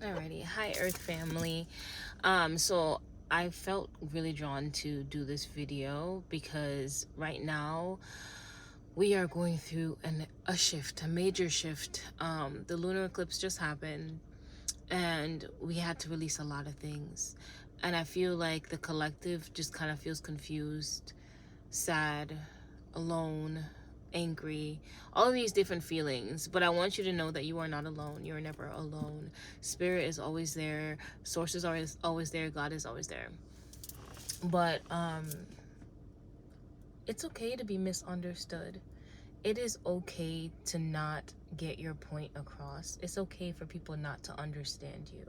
Alrighty, hi Earth family. So I felt really drawn to do this video because right now we are going through a shift, a major shift. The lunar eclipse just happened, and we had to release a lot of things, and I feel like the collective just kind of feels confused, sad, alone, angry, all of these different feelings. But I want you to know that you are not alone. You're never alone. Spirit is always there. Source is always there. God is always there. But it's okay to be misunderstood. It is okay to not get your point across. It's okay for people not to understand you.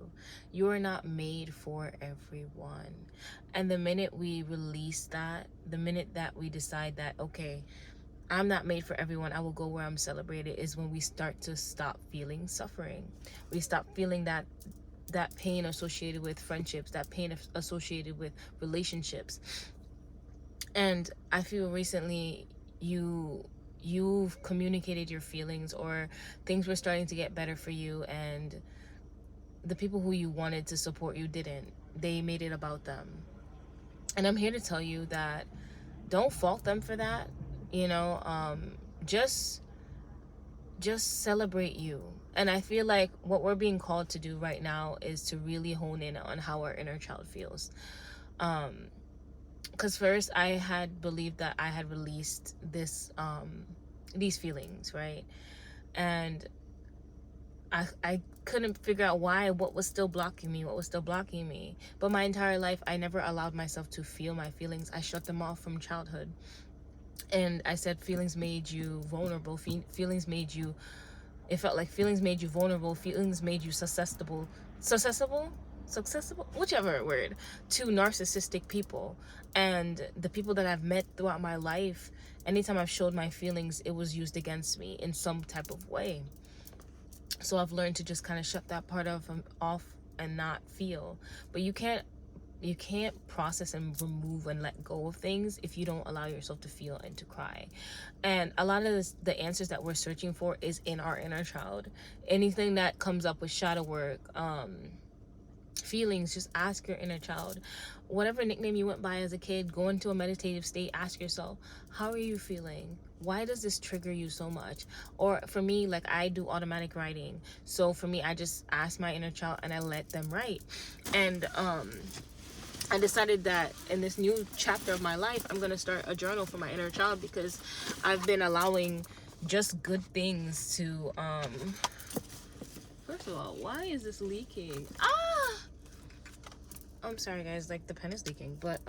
You are not made for everyone. And the minute we release that, the minute that we decide that, okay, I'm not made for everyone, I will go where I'm celebrated, is when we start to stop feeling suffering. We stop feeling that pain associated with friendships, that pain associated with relationships. And I feel recently you've communicated your feelings, or things were starting to get better for you, and the people who you wanted to support you didn't. They made it about them. And I'm here to tell you that don't fault them for that. You know, just celebrate you. And I feel like what we're being called to do right now is to really hone in on how our inner child feels. Because first I had believed that I had released these feelings, right? And I couldn't figure out what was still blocking me. But my entire life, I never allowed myself to feel my feelings. I shut them off from childhood. And I said feelings made you vulnerable. Feelings made you, it felt like feelings made you vulnerable. Feelings made you susceptible, whichever word, to narcissistic people. And the people that I've met throughout my life, anytime I've showed my feelings, it was used against me in some type of way. So I've learned to just kind of shut that part of off and not feel. But you can't process and remove and let go of things if you don't allow yourself to feel and to cry. And a lot of the answers that we're searching for is in our inner child. Anything that comes up with shadow work, feelings, just ask your inner child. Whatever nickname you went by as a kid, go into a meditative state, ask yourself, how are you feeling? Why does this trigger you so much? Or for me, like, I do automatic writing, so for me, I just ask my inner child and I let them write. And I decided that in this new chapter of my life, I'm gonna start a journal for my inner child, because I've been allowing just good things to first of all, why is this leaking? I'm sorry guys, like, the pen is leaking. But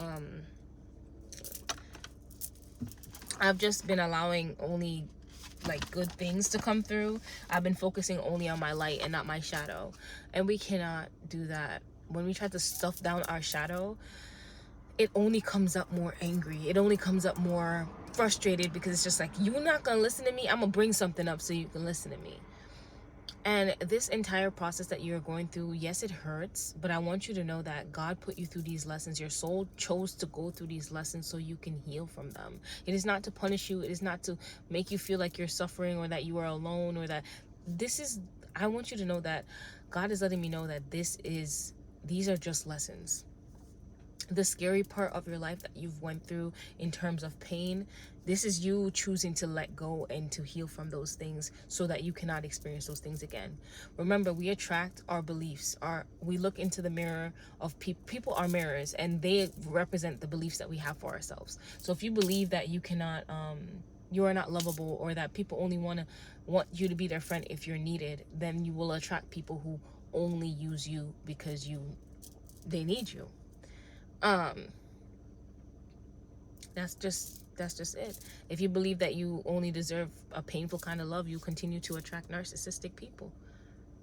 I've just been allowing only like good things to come through. I've been focusing only on my light and not my shadow. And we cannot do that. When we try to stuff down our shadow, it only comes up more angry. It only comes up more frustrated, because it's just like, you're not gonna listen to me, I'm gonna bring something up so you can listen to me. And this entire process that you're going through, yes, it hurts, but I want you to know that God put you through these lessons. Your soul chose to go through these lessons so you can heal from them. It is not to punish you. It is not to make you feel like you're suffering, or that you are alone, or that I want you to know that God is letting me know that these are just lessons. The scary part of your life that you've went through in terms of pain, this is you choosing to let go and to heal from those things so that you cannot experience those things again. Remember, we attract our beliefs. We look into the mirror of people are mirrors, and they represent the beliefs that we have for ourselves. So if you believe that you cannot you are not lovable, or that people only want you to be their friend if you're needed, then you will attract people who only use you because they need you. That's just it. If you believe that you only deserve a painful kind of love, you continue to attract narcissistic people,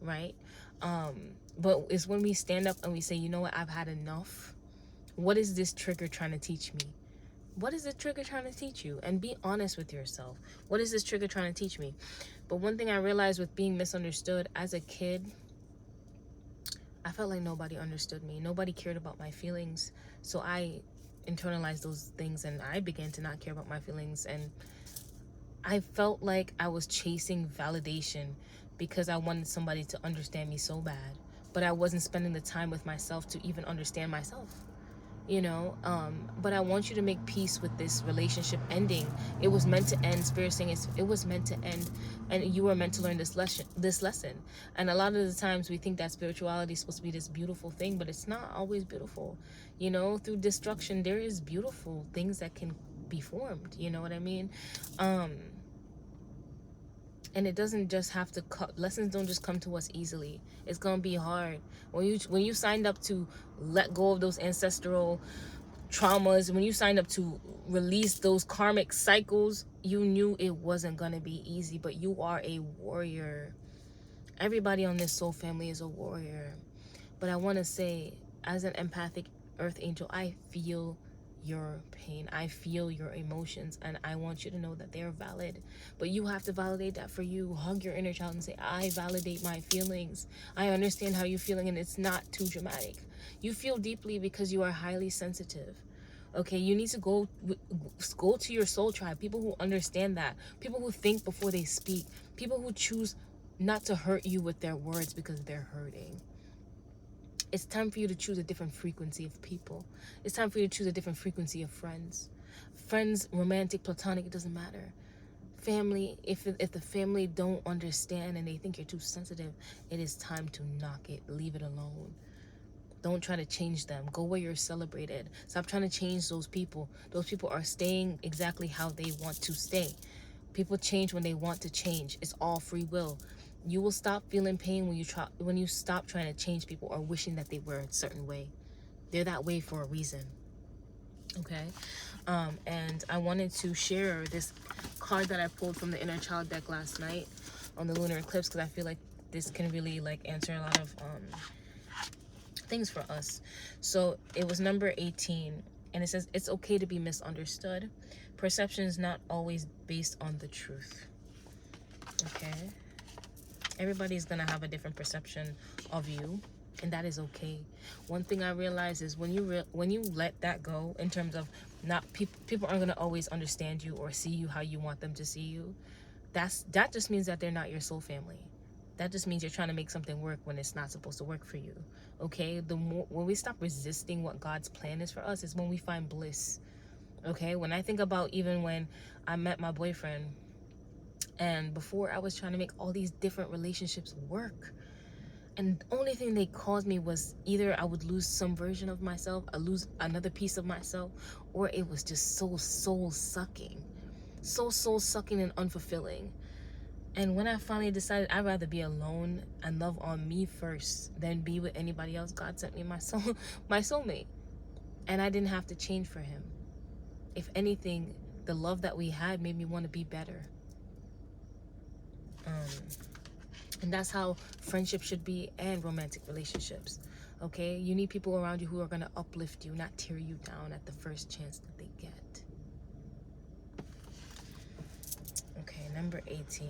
right? But it's when we stand up and we say, you know what, I've had enough. What is this trigger trying to teach me? What is this trigger trying to teach you? And be honest with yourself. What is this trigger trying to teach me? But one thing I realized with being misunderstood as a kid, I felt like nobody understood me. Nobody cared about my feelings. So I internalized those things, and I began to not care about my feelings. And I felt like I was chasing validation because I wanted somebody to understand me so bad. but I wasn't spending the time with myself to even understand myself, you know. But I want you to make peace with this relationship ending. It was meant to end. Spirit saying it was meant to end, and you were meant to learn this lesson. And a lot of the times we think that spirituality is supposed to be this beautiful thing, but it's not always beautiful, you know. Through destruction there is beautiful things that can be formed, you know what I mean. And it doesn't just have to lessons don't just come to us easily. It's gonna be hard. When you signed up to let go of those ancestral traumas, when you signed up to release those karmic cycles, you knew it wasn't gonna be easy. But you are a warrior. Everybody on this soul family is a warrior. But I want to say, as an empathic earth angel, I feel your pain. I feel your emotions, and I want you to know that they're valid. But you have to validate that for you. Hug your inner child and say, I validate my feelings. I understand how you're feeling, and it's not too dramatic. You feel deeply because you are highly sensitive. Okay, you need to go to your soul tribe. People who understand that. People who think before they speak. People who choose not to hurt you with their words because they're hurting. It's time for you to choose a different frequency of people. It's time for you to choose a different frequency of friends. Friends, romantic, platonic, it doesn't matter. Family, if the family don't understand and they think you're too sensitive, it is time to knock it. Leave it alone. Don't try to change them. Go where you're celebrated. Stop trying to change those people. Those people are staying exactly how they want to stay. People change when they want to change. It's all free will. You will stop feeling pain when you stop trying to change people or wishing that they were a certain way. They're that way for a reason. Okay? And I wanted to share this card that I pulled from the Inner Child deck last night on the lunar eclipse, because I feel like this can really answer a lot of things for us. So it was number 18, and it says, it's okay to be misunderstood. Perception is not always based on the truth. Okay? Everybody's gonna have a different perception of you, and that is okay. One thing I realize is when you let that go, in terms of not people aren't gonna always understand you or see you how you want them to see you. That just means that they're not your soul family. That just means you're trying to make something work when it's not supposed to work for you. Okay? When we stop resisting what God's plan is for us, is when we find bliss. Okay? When I think about even when I met my boyfriend, and before I was trying to make all these different relationships work, and the only thing they caused me was either I would lose some version of myself, I lose another piece of myself, or it was just so soul sucking and unfulfilling. And when I finally decided I'd rather be alone and love on me first than be with anybody else, God sent me my soulmate. And I didn't have to change for him. If anything, the love that we had made me want to be better. And that's how friendship should be, and romantic relationships. Okay? You need people around you who are going to uplift you, not tear you down at the first chance that they get. Okay, number 18.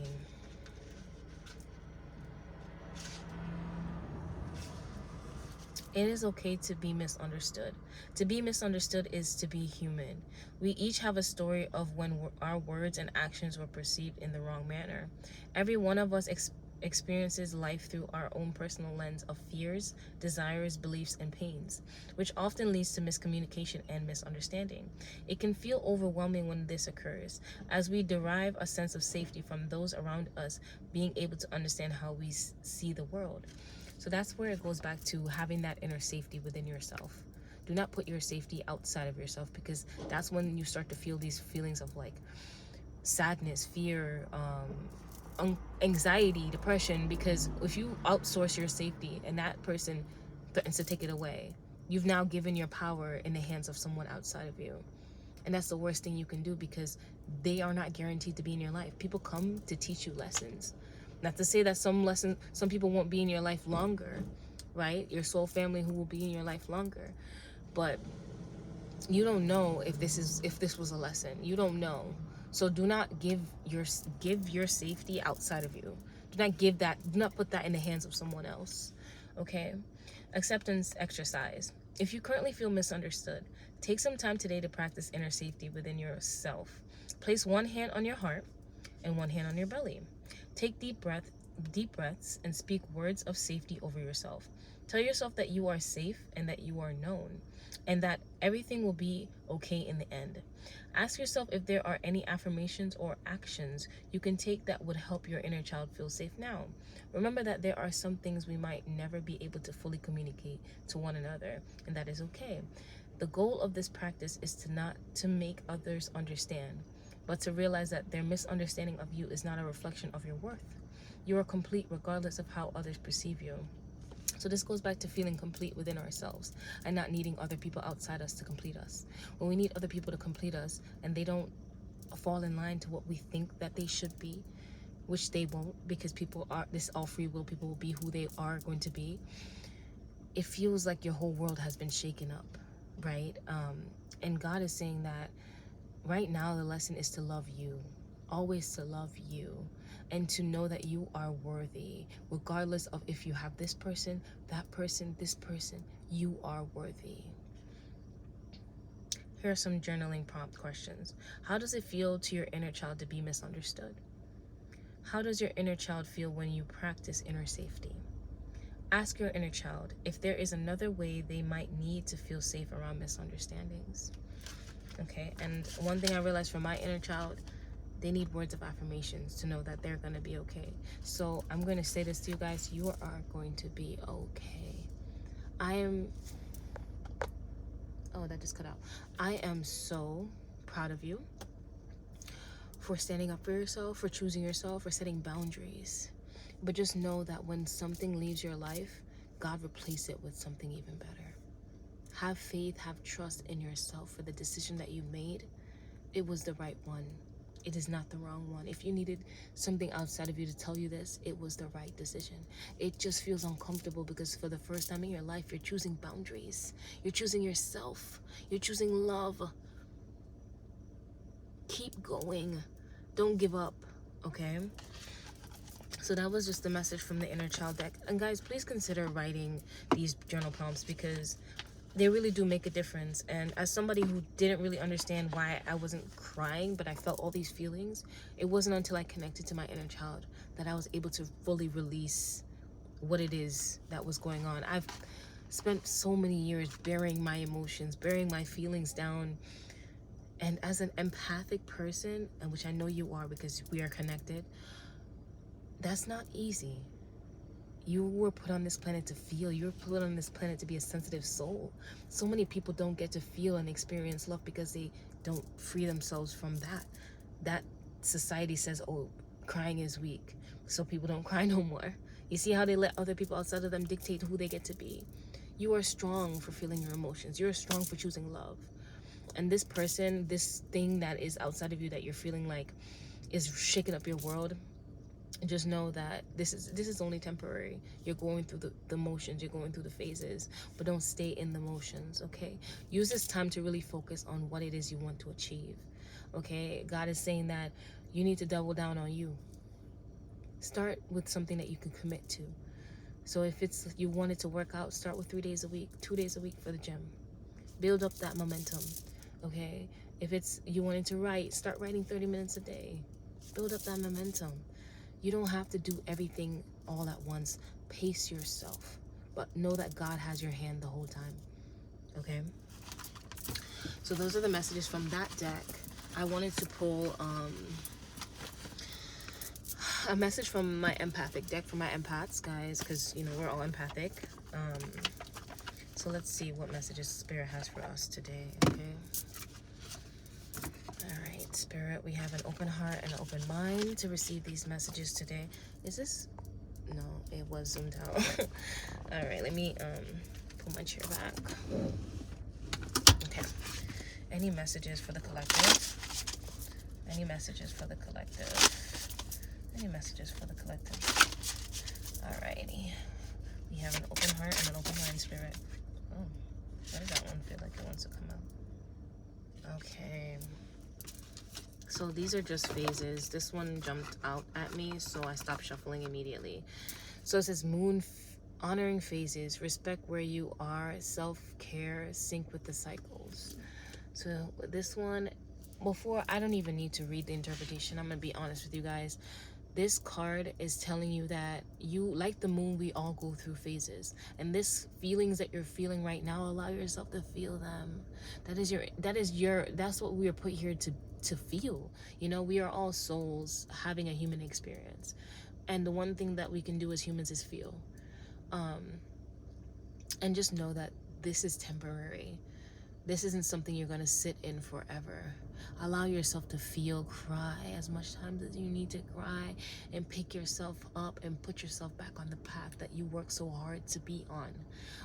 It is okay to be misunderstood. To be misunderstood is to be human. We each have a story of when our words and actions were perceived in the wrong manner. Every one of us experiences life through our own personal lens of fears, desires, beliefs, and pains, which often leads to miscommunication and misunderstanding. It can feel overwhelming when this occurs, as we derive a sense of safety from those around us being able to understand how we see the world. So that's where it goes back to having that inner safety within yourself. Do not put your safety outside of yourself, because that's when you start to feel these feelings of like sadness, fear, anxiety, depression. Because if you outsource your safety and that person threatens to take it away, you've now given your power in the hands of someone outside of you. And that's the worst thing you can do, because they are not guaranteed to be in your life. People come to teach you lessons. Not to say that some people won't be in your life longer, right? Your soul family who will be in your life longer. But you don't know if this was a lesson. You don't know. So do not give your safety outside of you. Do not put that in the hands of someone else. Okay? Acceptance exercise. If you currently feel misunderstood, take some time today to practice inner safety within yourself. Place one hand on your heart and one hand on your belly. Take deep deep breaths and speak words of safety over yourself. Tell yourself that you are safe and that you are known and that everything will be okay in the end. Ask yourself if there are any affirmations or actions you can take that would help your inner child feel safe now. Remember that there are some things we might never be able to fully communicate to one another, and that is okay. The goal of this practice is to not to make others understand, but to realize that their misunderstanding of you is not a reflection of your worth. You are complete regardless of how others perceive you. So this goes back to feeling complete within ourselves and not needing other people outside us to complete us. When we need other people to complete us and they don't fall in line to what we think that they should be, which they won't, because people are, this all free will, people will be who they are going to be, it feels like your whole world has been shaken up, right? And God is saying that right now the lesson is to love you, always to love you, and to know that you are worthy, regardless of if you have this person, that person, this person, you are worthy. Here are some journaling prompt questions. How does it feel to your inner child to be misunderstood? How does your inner child feel when you practice inner safety? Ask your inner child if there is another way they might need to feel safe around misunderstandings. Okay, and one thing I realized from my inner child, they need words of affirmations to know that they're going to be okay. So I'm going to say this to you guys. You are going to be okay. Oh, that just cut out. I am so proud of you for standing up for yourself, for choosing yourself, for setting boundaries. But just know that when something leaves your life, God replace it with something even better. Have faith, have trust in yourself for the decision that you made. It was the right one. It is not the wrong one. If you needed something outside of you to tell you this, it was the right decision. It just feels uncomfortable because for the first time in your life, you're choosing boundaries. You're choosing yourself. You're choosing love. Keep going. Don't give up, okay? So that was just the message from the inner child deck. And guys, please consider writing these journal prompts because they really do make a difference. And as somebody who didn't really understand why I wasn't crying, but I felt all these feelings, it wasn't until I connected to my inner child that I was able to fully release what it is that was going on. I've spent so many years burying my emotions, burying my feelings down. And as an empathic person, and which I know you are because we are connected, that's not easy. You were put on this planet to feel. You were put on this planet to be a sensitive soul. So many people don't get to feel and experience love because they don't free themselves from that. That society says, oh, crying is weak, so people don't cry no more. You see how they let other people outside of them dictate who they get to be. You are strong for feeling your emotions. You're strong for choosing love. And this person, this thing that is outside of you that you're feeling like is shaking up your world, just know that this is only temporary. You're going through the motions, you're going through the phases, but don't stay in the motions, okay? Use this time to really focus on what it is you want to achieve, okay? God is saying that you need to double down on you. Start with something that you can commit to. So if it's you wanted to work out, start with 3 days a week, 2 days a week for the gym. Build up that momentum, okay? If it's you wanted to write, start writing 30 minutes a day. Build up that momentum. You don't have to do everything all at once. Pace yourself. But know that God has your hand the whole time. Okay? So those are the messages from that deck. I wanted to pull a message from my empathic deck, for my empaths, guys, because, you know, we're all empathic. So let's see what messages Spirit has for us today, okay? Alright, Spirit, we have an open heart and an open mind to receive these messages today. Is this? No, it was zoomed out. Alright, let me pull my chair back. Okay. Any messages for the collective? Any messages for the collective? Any messages for the collective? Alrighty. We have an open heart and an open mind, Spirit. Oh, why does that one feel like it wants to come out? Okay. So these are just phases. This one jumped out at me, so I stopped shuffling immediately. So it says moon honoring phases, respect where you are, self-care, sync with the cycles. So this one, before, I don't even need to read the interpretation. I'm gonna be honest with you guys. This card is telling you that you, like the moon, we all go through phases, and this feelings that you're feeling right now, allow yourself to feel them. That's what we are put here to feel. You know, we are all souls having a human experience, and the one thing that we can do as humans is feel. And just know that this is temporary. This isn't something you're going to sit in forever. Allow yourself to feel, cry as much time as you need to cry, and pick yourself up and put yourself back on the path that you work so hard to be on.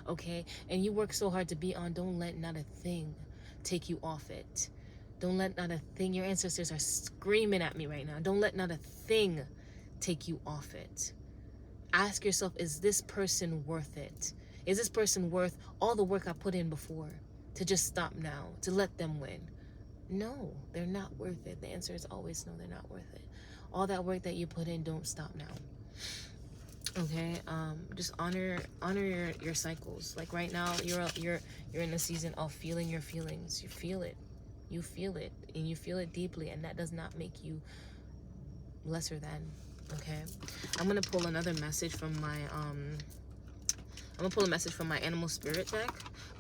Okay? And you work so hard to be on, don't let not a thing take you off it. Don't let not a thing, your ancestors are screaming at me right now. Don't let not a thing take you off it. Ask yourself, is this person worth it? Is this person worth all the work I put in before? To just stop now, to let them win? No, they're not worth it. The answer is always no, they're not worth it. All that work that you put in, don't stop now. Okay, just honor your cycles. Like right now, you're in a season of feeling your feelings. You feel it, and you feel it deeply, and that does not make you lesser than. Okay, I'm gonna pull another message from my animal spirit deck,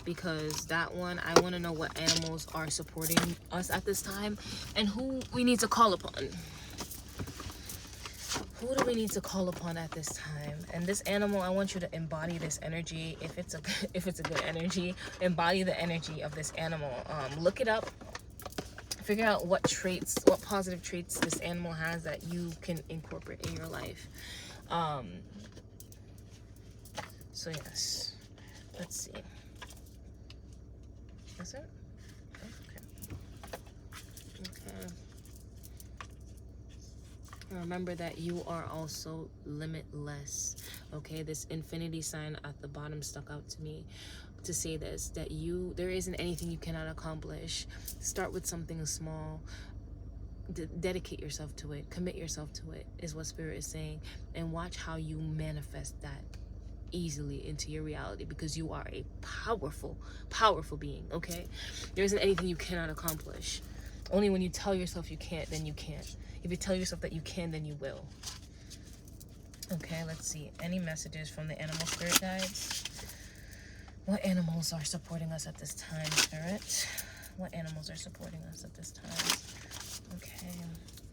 because that one, I want to know what animals are supporting us at this time and who we need to call upon. Who do we need to call upon at this time? And this animal, I want you to embody this energy. If it's a good energy, embody the energy of this animal. Look it up. Figure out what positive traits this animal has that you can incorporate in your life. So yes, let's see. Is it? Okay. Remember that you are also limitless. Okay, this infinity sign at the bottom stuck out to me to say this, that there isn't anything you cannot accomplish. Start with something small. Dedicate yourself to it. Commit yourself to it, is what Spirit is saying. And watch how you manifest that easily into your reality, because you are a powerful being. Okay, there isn't anything you cannot accomplish. Only when you tell yourself you can't, then you can't. If you tell yourself that you can, then you will. Okay, let's see. Any messages from the animal spirit guides? What animals are supporting us at this time, Spirit? What animals are supporting us at this time? Okay.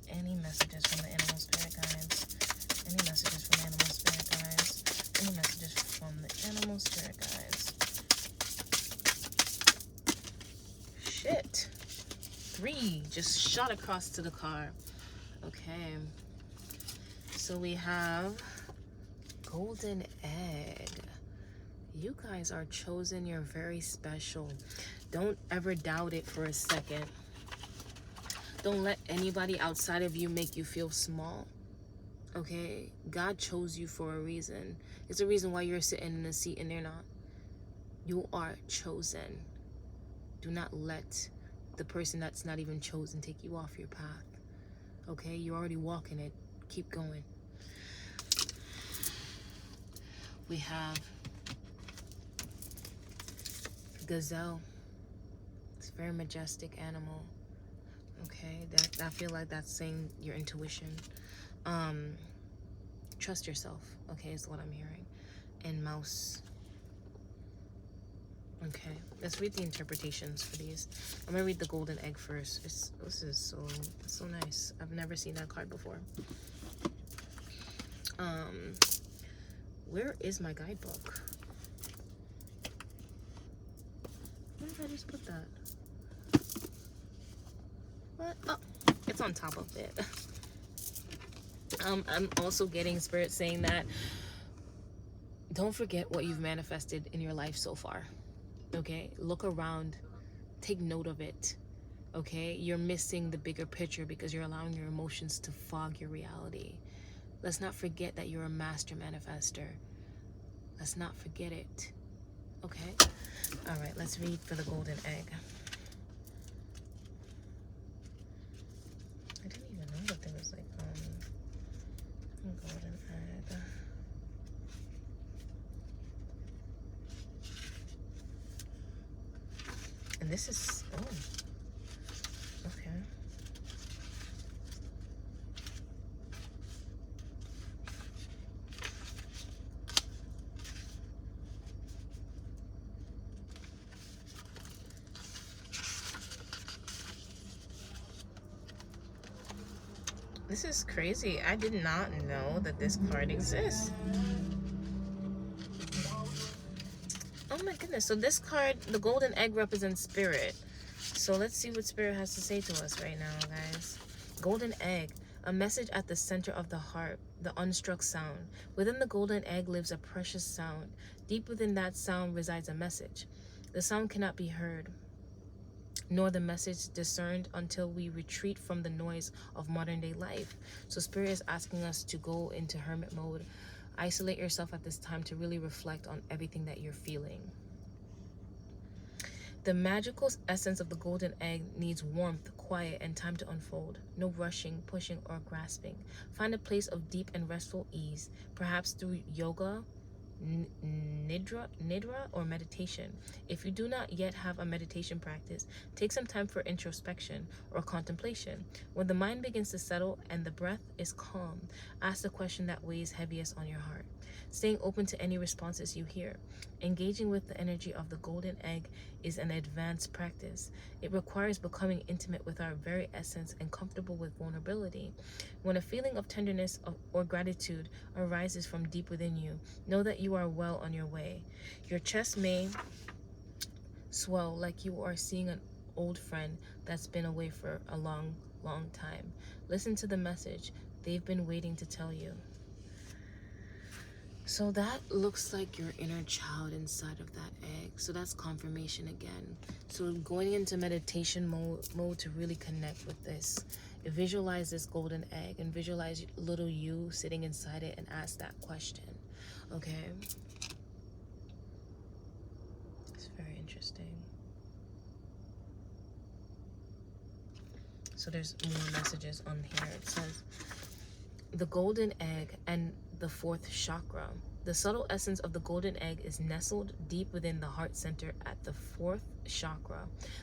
Any messages from the animal spirit guides? Any messages from the animal spirit guides? Any messages from the animal spirit guides? Shit. 3 just shot across to the car. Okay. So we have golden egg. You guys are chosen. You're very special. Don't ever doubt it for a second. Don't let anybody outside of you make you feel small. Okay? God chose you for a reason. It's a reason why you're sitting in a seat and they're not. You are chosen. Do not let the person that's not even chosen take you off your path. Okay? You're already walking it. Keep going. We have gazelle. It's a very majestic animal. Okay? I feel like that's saying your intuition. Trust yourself. Okay, is what I'm hearing. And mouse. Okay, let's read the interpretations for these. I'm gonna read the golden egg first. This is so nice. I've never seen that card before. Where is my guidebook? Where did I just put that? What? Oh, it's on top of it. I'm also getting Spirit saying that don't forget what you've manifested in your life so far. Okay, look around, take note of it. Okay, you're missing the bigger picture because you're allowing your emotions to fog your reality. Let's not forget that you're a master manifester. Let's not forget it. Okay, all right, let's read for the golden egg. I didn't even know that there was like golden egg. And this is, oh, okay. This is crazy. I did not know that this card exists. Oh my goodness. So this card, the golden egg, represents spirit. So let's see what spirit has to say to us right now, guys. Golden egg, a message at the center of the heart, the unstruck sound. Within the golden egg lives a precious sound. Deep within that sound resides a message. The sound cannot be heard, nor the message discerned until we retreat from the noise of modern day life. So spirit is asking us to go into hermit mode. Isolate yourself at this time to really reflect on everything that you're feeling. The magical essence of the golden egg needs warmth, quiet, and time to unfold. No rushing, pushing, or grasping. Find a place of deep and restful ease, perhaps through yoga, nidra, or meditation. If you do not yet have a meditation practice, take some time for introspection or contemplation. When the mind begins to settle and the breath is calm, ask the question that weighs heaviest on your heart. Staying open to any responses you hear. Engaging with the energy of the golden egg is an advanced practice. It requires becoming intimate with our very essence and comfortable with vulnerability. When a feeling of tenderness or gratitude arises from deep within you, know that you are well on your way. Your chest may swell like you are seeing an old friend that's been away for a long, long time. Listen to the message they've been waiting to tell you. So that looks like your inner child inside of that egg. So that's confirmation again. So going into meditation mode to really connect with this. Visualize this golden egg and visualize little you sitting inside it and ask that question. Okay? It's very interesting. So there's more messages on here. It says, the golden egg and the fourth chakra. The subtle essence of the golden egg is nestled deep within the heart center at the fourth chakra.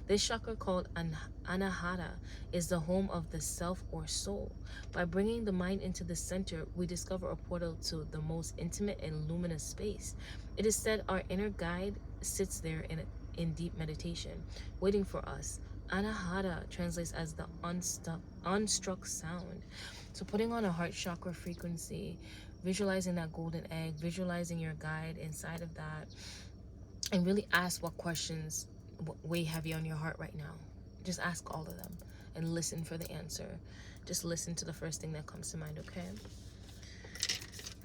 This chakra, called Anahata, is the home of the self or soul. By bringing the mind into the center, we discover a portal to the most intimate and luminous space. It is said our inner guide sits there in deep meditation, waiting for us. Anahata translates as the unstruck sound. So putting on a heart chakra frequency, visualizing that golden egg, visualizing your guide inside of that, and really ask what questions weigh heavy on your heart right now. Just ask all of them and listen for the answer. Just listen to the first thing that comes to mind, okay?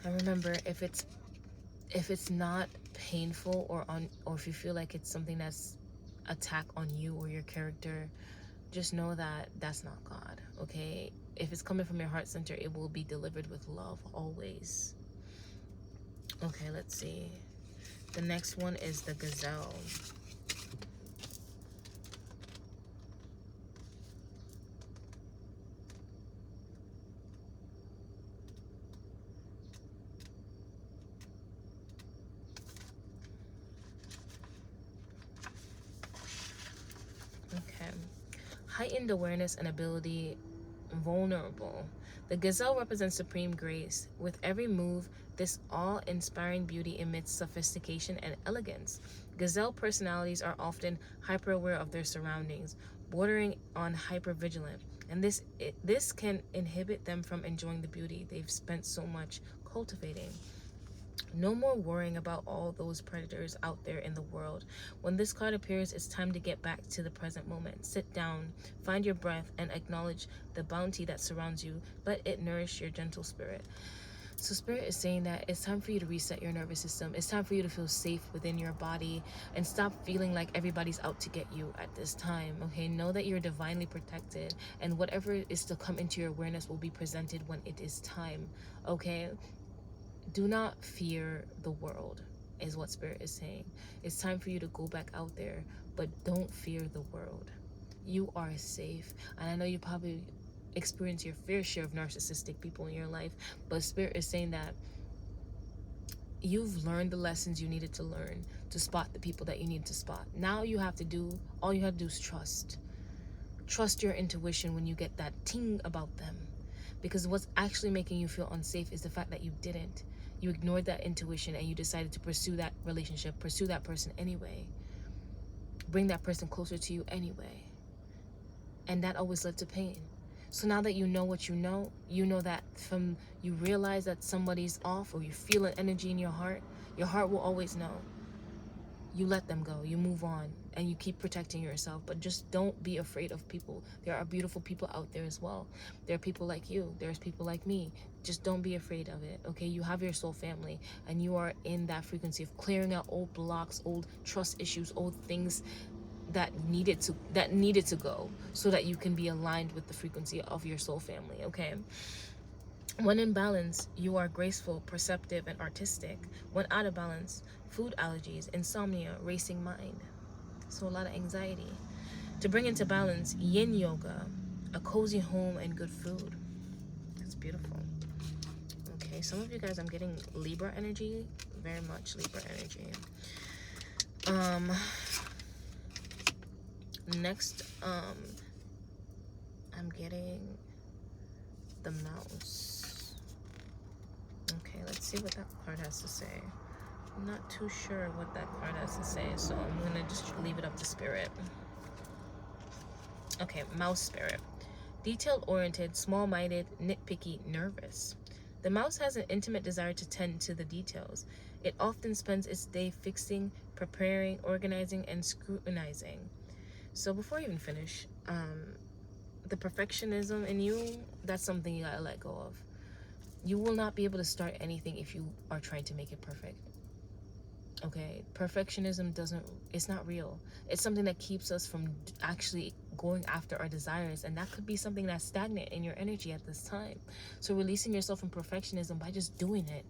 And remember, if it's not painful or if you feel like it's something that's attack on you or your character, just know that that's not God, okay? If it's coming from your heart center, it will be delivered with love always. Okay, let's see. The next one is the gazelle. Okay. Heightened awareness and ability, vulnerable. The gazelle represents supreme grace. With every move, this awe-inspiring beauty emits sophistication and elegance. Gazelle personalities are often hyper-aware of their surroundings, bordering on hyper-vigilant, and this can inhibit them from enjoying the beauty they've spent so much cultivating. No more worrying about all those predators out there in the world. When this card appears, it's time to get back to the present moment. Sit down, find your breath, and acknowledge the bounty that surrounds you. Let it nourish your gentle spirit. So Spirit is saying that it's time for you to reset your nervous system. It's time for you to feel safe within your body and stop feeling like everybody's out to get you at this time, okay? Know that you're divinely protected, and whatever is to come into your awareness will be presented when it is time, okay? Do not fear the world, is what Spirit is saying. It's time for you to go back out there, but don't fear the world. You are safe. And I know you probably experience your fair share of narcissistic people in your life, but Spirit is saying that you've learned the lessons you needed to learn to spot the people that you need to spot. Now all you have to do is trust your intuition when you get that ting about them, because what's actually making you feel unsafe is the fact that you ignored that intuition and you decided to pursue that relationship, pursue that person anyway, bring that person closer to you anyway, and that always led to pain. So now that you know what you know that from you realize that somebody's off, or you feel an energy in your heart will always know. You let them go, you move on, and you keep protecting yourself. But just don't be afraid of people. There are beautiful people out there as well. There are people like you, there's people like me. Just don't be afraid of it, okay? You have your soul family, and you are in that frequency of clearing out old blocks, old trust issues, old things that needed to go, so that you can be aligned with the frequency of your soul family, okay? When in balance, you are graceful, perceptive, and artistic. When out of balance, food allergies, insomnia, racing mind. So a lot of anxiety. To bring into balance, yin yoga, a cozy home, and good food. That's beautiful. Okay, some of you guys, I'm getting Libra energy, very much Libra energy. Next, I'm getting the mouse. Okay, let's see what that card has to say. I'm not too sure what that card has to say, so I'm gonna just leave it up to spirit. Okay, mouse spirit. Detail-oriented, small-minded, nitpicky, nervous. The mouse has an intimate desire to tend to the details. It often spends its day fixing, preparing, organizing, and scrutinizing. So before I even finish, the perfectionism in you, that's something you gotta let go of. You will not be able to start anything if you are trying to make it perfect. Okay, perfectionism it's not real. It's something that keeps us from actually going after our desires, and that could be something that's stagnant in your energy at this time. So releasing yourself from perfectionism by just doing it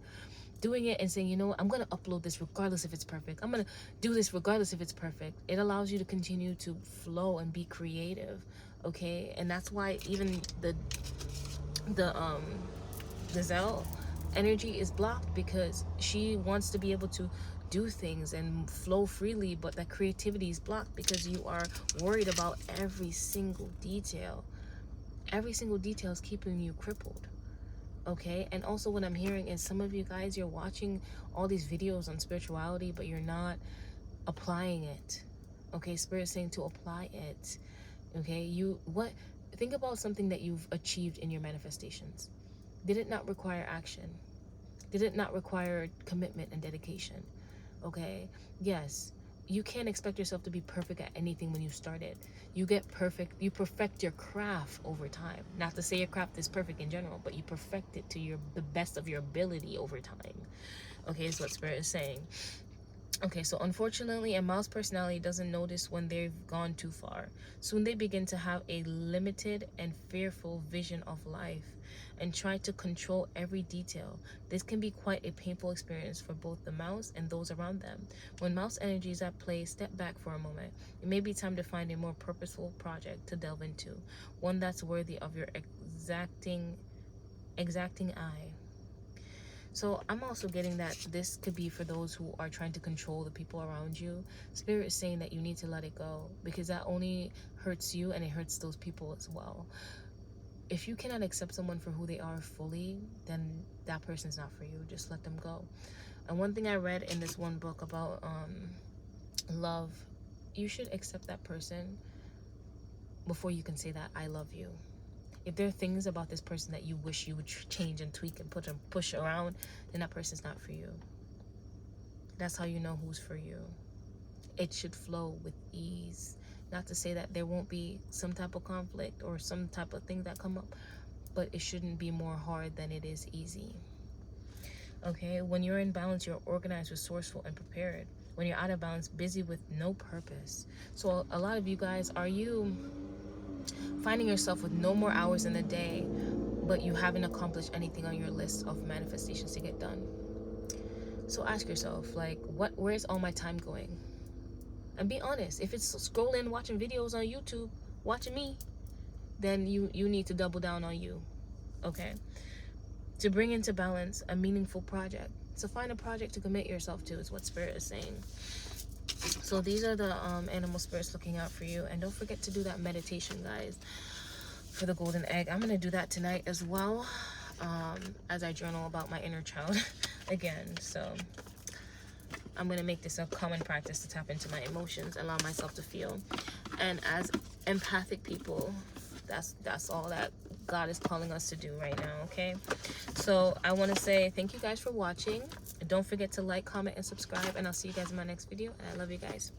and saying, you know what, I'm going to upload this regardless if it's perfect. I'm going to do this regardless if it's perfect. It allows you to continue to flow and be creative, okay? And that's why even the Zell energy is blocked, because she wants to be able to do things and flow freely, but that creativity is blocked because you are worried about every single detail. Every single detail is keeping you crippled, okay? And also what I'm hearing is some of you guys, you're watching all these videos on spirituality, but you're not applying it, okay? Spirit's saying to apply it, okay? Think about something that you've achieved in your manifestations. Did it not require action? Did it not require commitment and dedication? Okay, yes, you can't expect yourself to be perfect at anything when you started. You perfect your craft over time. Not to say your craft is perfect in general, but you perfect it to the best of your ability over time. Okay, is what Spirit is saying. Okay, so unfortunately, a mouse personality doesn't notice when they've gone too far. Soon they begin to have a limited and fearful vision of life and try to control every detail. This can be quite a painful experience for both the mouse and those around them. When mouse energy is at play, step back for a moment. It may be time to find a more purposeful project to delve into, one that's worthy of your exacting eye. So I'm also getting that this could be for those who are trying to control the people around you. Spirit is saying that you need to let it go, because that only hurts you and it hurts those people as well. If you cannot accept someone for who they are fully, then that person's not for you. Just let them go. And one thing I read in this one book about love, you should accept that person before you can say that I love you. If there are things about this person that you wish you would change and tweak and push around, then that person's not for you. That's how you know who's for you. It should flow with ease. Not to say that there won't be some type of conflict or some type of thing that come up, but it shouldn't be more hard than it is easy. Okay, when you're in balance, you're organized, resourceful, and prepared. When you're out of balance, busy with no purpose. So a lot of you guys, are you finding yourself with no more hours in the day, but you haven't accomplished anything on your list of manifestations to get done? So ask yourself, like, where's all my time going? And be honest. If it's scrolling, watching videos on YouTube, watching me, then you need to double down on you, okay? To bring into balance a meaningful project. So find a project to commit yourself to, is what Spirit is saying. So these are the animal spirits looking out for you. And don't forget to do that meditation, guys, for the golden egg. I'm going to do that tonight as well, as I journal about my inner child again. So I'm going to make this a common practice to tap into my emotions, allow myself to feel. And as empathic people, that's all that God is calling us to do right now, okay? So I want to say thank you guys for watching. Don't forget to like, comment, and subscribe, and I'll see you guys in my next video. And I love you guys.